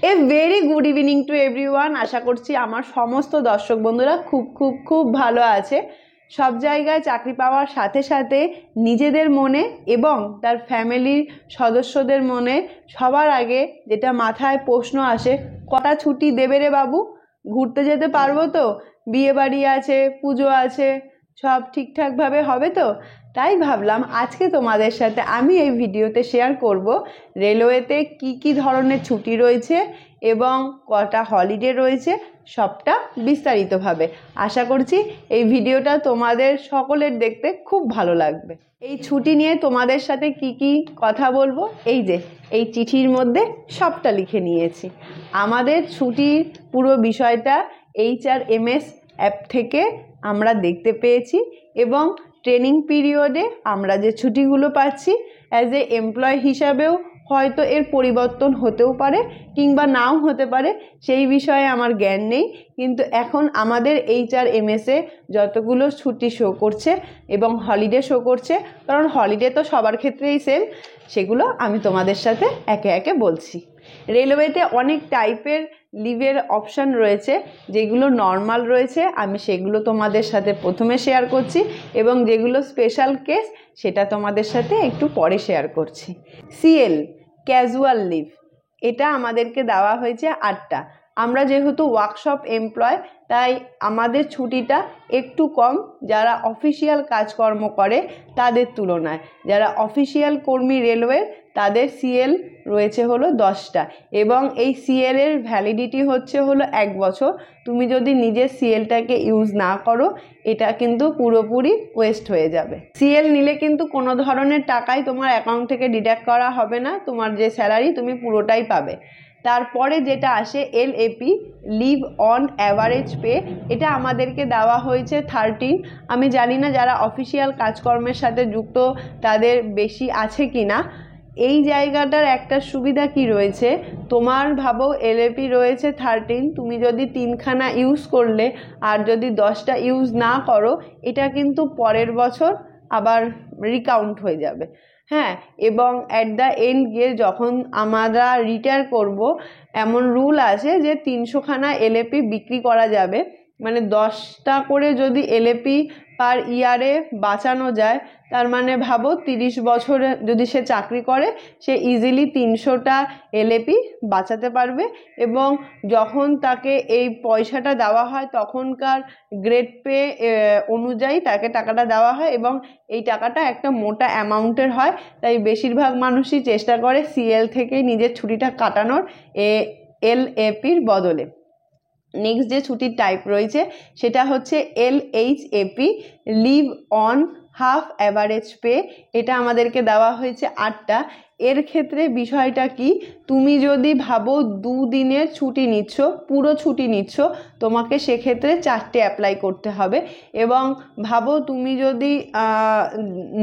A very good evening to everyone. আশা করছি আমার সমস্ত দর্শক বন্ধুরা খুব খুব খুব ভালো আছে। সব জায়গায় চাকরি পাওয়ার সাথে সাথে নিজেদের মনে এবং তার ফ্যামিলির সদস্যদের মনে সবার আগে যেটা মাথায় প্রশ্ন আসে, কটা ছুটি দেবে রে বাবু, ঘুরতে যেতে পারবো তো, বিয়ে বাড়ি আছে, পুজো আছে, সব ঠিকঠাকভাবে হবে তো? তাই ভাবলাম আজকে তোমাদের সাথে আমি এই ভিডিওতে শেয়ার করব রেলওয়েতে কি ধরনের ছুটি রয়েছে এবং কটা হলিডে রয়েছে, সবটা বিস্তারিতভাবে। আশা করছি এই ভিডিওটা তোমাদের সকলের দেখতে খুব ভালো লাগবে। এই ছুটি নিয়ে তোমাদের সাথে কি কথা বলবো, এই চিঠির মধ্যে সবটা লিখে নিয়েছি। আমাদের ছুটির পুরো বিষয়টা HRMS অ্যাপ থেকে আমরা দেখতে পেয়েছি এবং ট্রেনিং পিরিয়ডে আমরা যে ছুটিগুলো পাচ্ছি অ্যাজ এ এমপ্লয় হিসাবেও হয়তো এর পরিবর্তন হতেও পারে কিংবা নাও হতে পারে, সেই বিষয়ে আমার জ্ঞান নেই। কিন্তু এখন আমাদের HRMS-এ যতগুলো ছুটি শো করছে এবং হলিডে শো করছে, কারণ হলিডে তো সবার ক্ষেত্রেই সেম, সেগুলো আমি তোমাদের সাথে একে একে বলছি। রেলওয়েতে অনেক টাইপের লিভের অপশান রয়েছে, যেগুলো নর্মাল রয়েছে আমি সেগুলো তোমাদের সাথে প্রথমে শেয়ার করছি এবং যেগুলো স্পেশাল কেস সেটা তোমাদের সাথে একটু পরে শেয়ার করছি। CL ক্যাজুয়াল লিভ, এটা আমাদেরকে দেওয়া হয়েছে 8টা। আমরা যেহেতু ওয়ার্কশপ এমপ্লয় তাই আমাদের ছুটিটা একটু কম যারা অফিসিয়াল কাজকর্ম করে তাদের তুলনায়। যারা অফিসিয়াল কর্মী রেলওয়ের তাদের CL রয়েছে হলো 10টা এবং এই CL এর ভ্যালিডিটি হচ্ছে হলো 1 বছর। তুমি যদি নিজের CLটাকে ইউজ না করো এটা কিন্তু পুরোপুরি ওয়েস্ট হয়ে যাবে। CL নিলে কিন্তু কোনো ধরনের টাকাই তোমার অ্যাকাউন্ট থেকে ডিডাক্ট করা হবে না, তোমার যে স্যালারি তুমি পুরোটাই পাবে। তারপরে যেটা আসে LAP leave on average pay, এটা আমাদেরকে দেওয়া হয়েছে 13। আমি জানি না যারা অফিসিয়াল কাজকর্মের সাথে যুক্ত তাদের বেশি আছে কি না। এই জায়গাটার একটা সুবিধা কি রয়েছে, তোমার ভাবো LAP রয়েছে 13, তুমি যদি 3খানা ইউজ করলে আর যদি 10টা ইউজ না করো এটা কিন্তু পরের বছর আবার রিকাউন্ট হয়ে যাবে। হ্যাঁ, এবং অ্যাট দ্য এন্ড গিয়ে যখন আমরা রিটায়ার করব এমন রুল আছে যে 300খানা LAP বিক্রি করা যাবে, মানে 10টা করে যদি LAP পার ইয়ারে বাঁচানো যায়, তার মানে ভাবো 30 বছরে যদি সে চাকরি করে সে ইজিলি 300টা LAP বাঁচাতে পারবে। এবং যখন তাকে এই পয়সাটা দেওয়া হয় তখনকার গ্রেড পে অনুযায়ী তাকে টাকাটা দেওয়া হয় এবং এই টাকাটা একটা মোটা অ্যামাউন্টের হয়। তাই বেশিরভাগ মানুষই চেষ্টা করে CL থেকেই নিজের ছুটিটা কাটানোর LAPর বদলে। নেক্সট যে ছুটির টাইপ রয়েছে সেটা হচ্ছে LHAP leave on half average pay, এটা আমাদেরকে দেওয়া হয়েছে 8টা। এর ক্ষেত্রে বিষয়টা কি, তুমি যদি ভাবো 2 দিনের ছুটি নিচ্ছ, পুরো ছুটি নিচ্ছ, তোমাকে সেক্ষেত্রে 4টে অ্যাপ্লাই করতে হবে। এবং ভাবো তুমি যদি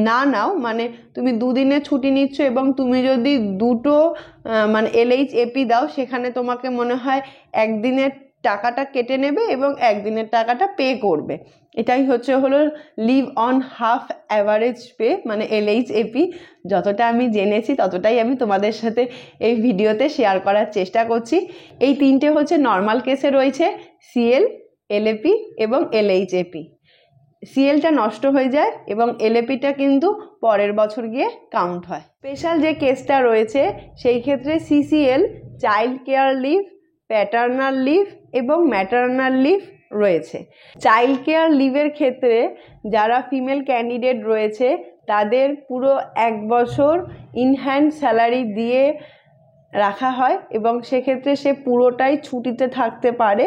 না নাও, মানে তুমি 2 দিনের ছুটি নিচ্ছ এবং তুমি যদি দুটো মানে LHAP দাও, সেখানে তোমাকে মনে হয় একদিনের টাকাটা কেটে নেবে এবং একদিনের টাকাটা পে করবে। এটাই হচ্ছে হলো leave on half average pay মানে LHAP। যতটা আমি জেনেছি ততটাই আমি তোমাদের সাথে এই ভিডিওতে শেয়ার করার চেষ্টা করছি। এই 3টে হচ্ছে নর্মাল কেসে রয়েছে, CL, LAP এবং LHAP। CLটা নষ্ট হয়ে যায় এবং LAPটা কিন্তু পরের বছর গিয়ে কাউন্ট হয়। স্পেশাল যে কেসটা রয়েছে সেই ক্ষেত্রে CCL child care leave, paternal leave এবং ম্যাটার্নাল লিভ রয়েছে। চাইল্ড কেয়ার লিভের ক্ষেত্রে যারা ফিমেল ক্যান্ডিডেট রয়েছে তাদের পুরো 1 বছর ইন হ্যান্ড স্যালারি দিয়ে রাখা হয় এবং সেক্ষেত্রে সে পুরোটাই ছুটিতে থাকতে পারে।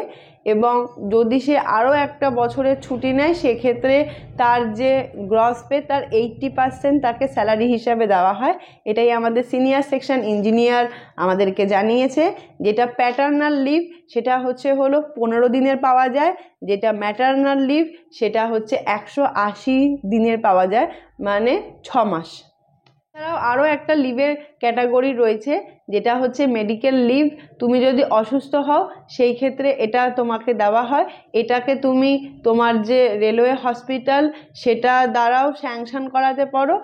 এবং যদি সে আরও একটা বছরের ছুটি নেয় সেক্ষেত্রে তার যে গ্রস পে তার 80% তাকে স্যালারি হিসাবে দেওয়া হয়। এটাই আমাদের সিনিয়র সেকশন ইঞ্জিনিয়ার আমাদেরকে জানিয়েছে। যেটা প্যাটার্নাল লিভ সেটা হচ্ছে হলো 15 দিনের পাওয়া যায়, যেটা ম্যাটার্নাল লিভ সেটা হচ্ছে 180 দিনের পাওয়া যায়, মানে 6 মাস। এছাড়াও আরও একটা লিভের ক্যাটাগরি রয়েছে যেটা হচ্ছে মেডিকেল লিভ। তুমি যদি অসুস্থ হও সেই ক্ষেত্রে এটা তোমাকে দেওয়া হয়। এটাকে তুমি তোমার যে রেলওয়ে হসপিটাল সেটা দ্বারাও স্যাংশন করাতে পারো,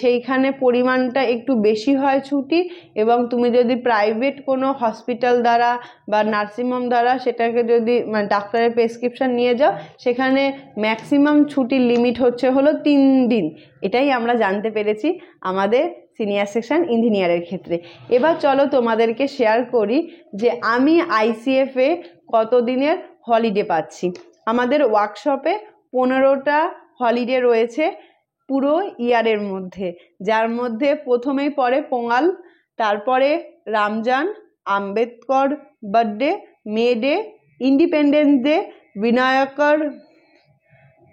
সেইখানে পরিমাণটা একটু বেশি হয় ছুটি। এবং তুমি যদি প্রাইভেট কোনো হসপিটাল দ্বারা বা নার্সিংহোম দ্বারা সেটাকে যদি ডাক্তারের প্রেসক্রিপশন নিয়ে যাও, সেখানে ম্যাক্সিমাম ছুটির লিমিট হচ্ছে হলো 3 দিন। এটাই আমরা জানতে পেরেছি আমাদের সিনিয়র সেকশন ইঞ্জিনিয়ারের ক্ষেত্রে। এবার চলো তোমাদেরকে শেয়ার করি যে আমি আইসিএফে কত দিনের হলিডে পাচ্ছি। আমাদের ওয়ার্কশপে 15টা হলিডে রয়েছে পুরো ইয়ারের মধ্যে, যার মধ্যে প্রথমেই পড়ে পোঙ্গাল, তারপরে Ramzan, Ambedkar birthday, May day, independence day, Vinayakar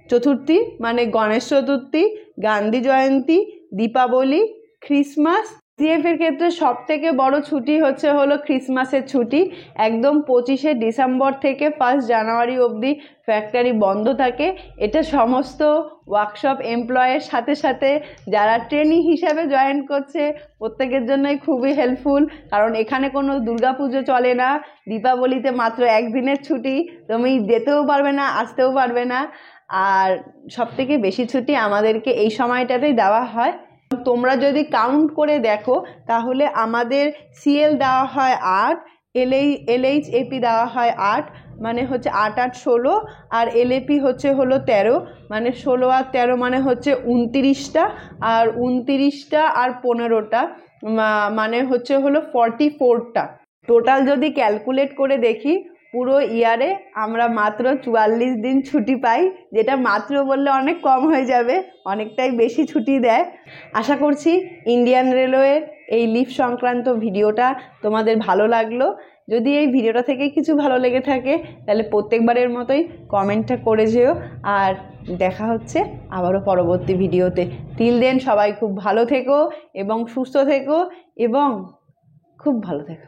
Chaturthi মানে গণেশ চতুর্থী, গান্ধী জয়ন্তী, দীপাবলি, ক্রিসমাস। সিএফের ক্ষেত্রে সব থেকে বড় ছুটি হচ্ছে হলো ক্রিসমাসের ছুটি। একদম 25শে ডিসেম্বর থেকে 1 জানুয়ারি অবধি ফ্যাক্টরি বন্ধ থাকে। এটা সমস্ত ওয়ার্কশপ এমপ্লয়ের সাথে সাথে যারা ট্রেনিং হিসাবে জয়েন করছে প্রত্যেকের জন্যই খুবই হেল্পফুল, কারণ এখানে কোনো দুর্গাপুজো চলে না। দীপাবলিতে মাত্র 1 দিনের ছুটি, তুমি যেতেও পারবে না, আসতেও পারবে না। আর সবথেকে বেশি ছুটি আমাদেরকে এই সময়টাতেই দেওয়া হয়। তোমরা যদি কাউন্ট করে দেখো তাহলে আমাদের সিএল দেওয়া হয় 8, LHAP দেওয়া হয় 8, মানে হচ্ছে 8 8 16, আর LAP হচ্ছে হলো 13, মানে 16 আর 13 মানে হচ্ছে 29টা, আর 29টা আর 15টা মানে হচ্ছে হলো 44টা। টোটাল যদি ক্যালকুলেট করে দেখি পুরো ইয়ারে আমরা মাত্র 44 দিন ছুটি পাই, যেটা মাত্র বললে অনেক কম হয়ে যাবে, অনেকটাই বেশি ছুটি দেয়। আশা করছি ইন্ডিয়ান রেলওয়ের এই লিভ সংক্রান্ত ভিডিওটা তোমাদের ভালো লাগলো। যদি এই ভিডিওটা থেকে কিছু ভালো লেগে থাকে তাহলে প্রত্যেকবারের মতোই কমেন্টটা করে যেও। আর দেখা হচ্ছে আবারও পরবর্তী ভিডিওতে। টিল দেন সবাই খুব ভালো থেকো এবং সুস্থ থেকো এবং খুব ভালো থেকো।